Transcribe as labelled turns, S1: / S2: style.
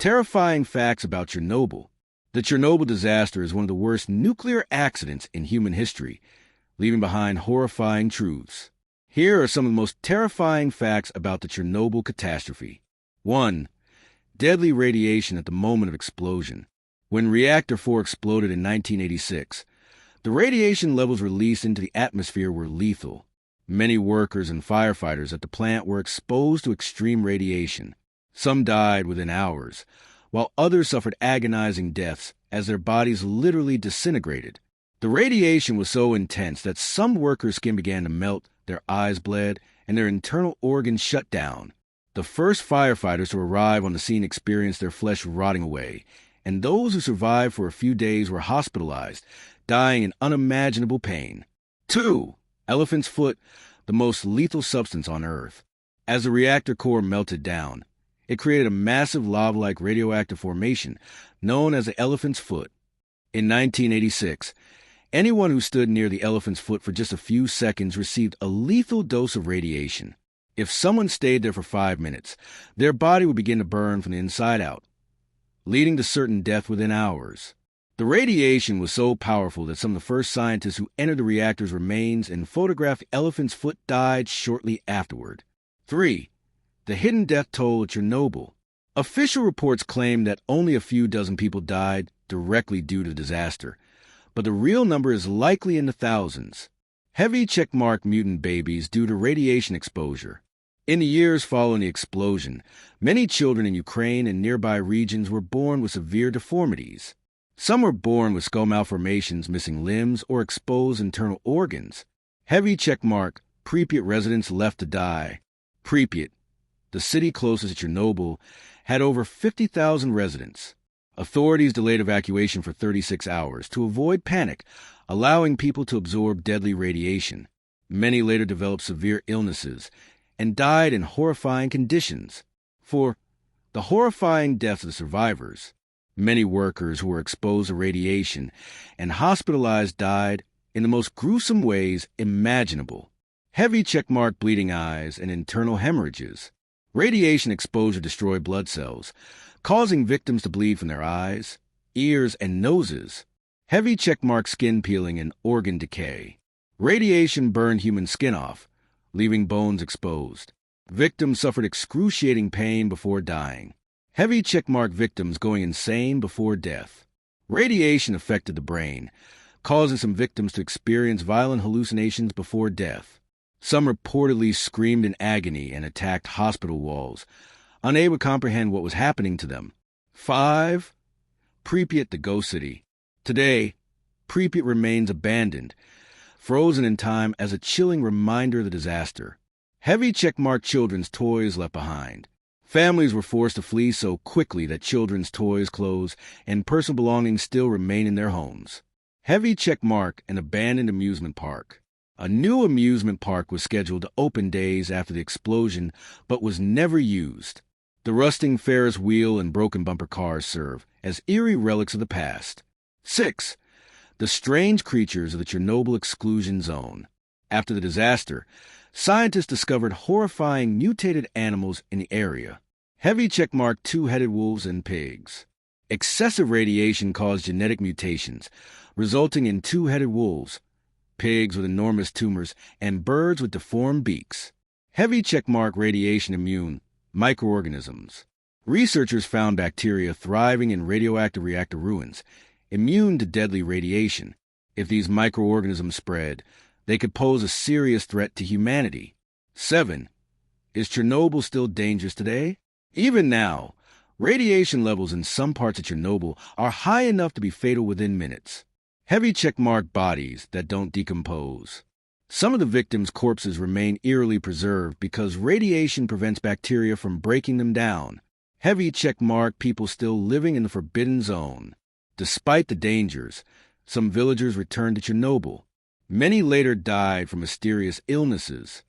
S1: Terrifying facts about Chernobyl. The Chernobyl disaster is one of the worst nuclear accidents in human history, leaving behind horrifying truths. Here are some of the most terrifying facts about the Chernobyl catastrophe. 1. Deadly radiation at the moment of explosion. When Reactor 4 exploded in 1986, the radiation levels released into the atmosphere were lethal. Many workers and firefighters at the plant were exposed to extreme radiation. Some died within hours, while others suffered agonizing deaths as their bodies literally disintegrated. The radiation was so intense that some workers' skin began to melt, their eyes bled, and their internal organs shut down. The first firefighters to arrive on the scene experienced their flesh rotting away, and those who survived for a few days were hospitalized, dying in unimaginable pain. 2. Elephant's foot, the most lethal substance on Earth. As the reactor core melted down, it created a massive lava-like radioactive formation known as the elephant's foot. In 1986, anyone who stood near the elephant's foot for just a few seconds received a lethal dose of radiation. If someone stayed there for 5 minutes, their body would begin to burn from the inside out, leading to certain death within hours. The radiation was so powerful that some of the first scientists who entered the reactor's remains and photographed the elephant's foot died shortly afterward. 3. The hidden death toll at Chernobyl. Official reports claim that only a few dozen people died directly due to the disaster, but the real number is likely in the thousands. Heavy checkmark mutant babies due to radiation exposure. In the years following the explosion, many children in Ukraine and nearby regions were born with severe deformities. Some were born with skull malformations, missing limbs, or exposed internal organs. Heavy checkmark Pripyat residents left to die. Pripyat, the city closest to Chernobyl, had over 50,000 residents. Authorities delayed evacuation for 36 hours to avoid panic, allowing people to absorb deadly radiation. Many later developed severe illnesses and died in horrifying conditions. 4. The horrifying deaths of the survivors. Many workers who were exposed to radiation and hospitalized died in the most gruesome ways imaginable. Heavy checkmark bleeding eyes and internal hemorrhages. Radiation exposure destroyed blood cells, causing victims to bleed from their eyes, ears, and noses. Heavy checkmark skin peeling and organ decay. Radiation burned human skin off, leaving bones exposed. Victims suffered excruciating pain before dying. Heavy checkmark victims going insane before death. Radiation affected the brain, causing some victims to experience violent hallucinations before death. Some reportedly screamed in agony and attacked hospital walls, unable to comprehend what was happening to them. 5. Pripyat, the ghost city. Today, Pripyat remains abandoned, frozen in time as a chilling reminder of the disaster. Heavy checkmark children's toys left behind. Families were forced to flee so quickly that children's toys, clothes, and personal belongings still remain in their homes. Heavy checkmark an abandoned amusement park. A new amusement park was scheduled to open days after the explosion, but was never used. The rusting Ferris wheel and broken bumper cars serve as eerie relics of the past. 6. The strange creatures of the Chernobyl Exclusion Zone. After the disaster, scientists discovered horrifying mutated animals in the area. Heavy checkmark two-headed wolves and pigs. Excessive radiation caused genetic mutations, resulting in two-headed wolves, pigs with enormous tumors, and birds with deformed beaks. Heavy checkmark radiation immune microorganisms. Researchers found bacteria thriving in radioactive reactor ruins, immune to deadly radiation. If these microorganisms spread, they could pose a serious threat to humanity. 7. Is Chernobyl still dangerous today? Even now, radiation levels in some parts of Chernobyl are high enough to be fatal within minutes. Heavy checkmark bodies that don't decompose. Some of the victims' corpses remain eerily preserved because radiation prevents bacteria from breaking them down. Heavy checkmark people still living in the forbidden zone. Despite the dangers, some villagers returned to Chernobyl. Many later died from mysterious illnesses.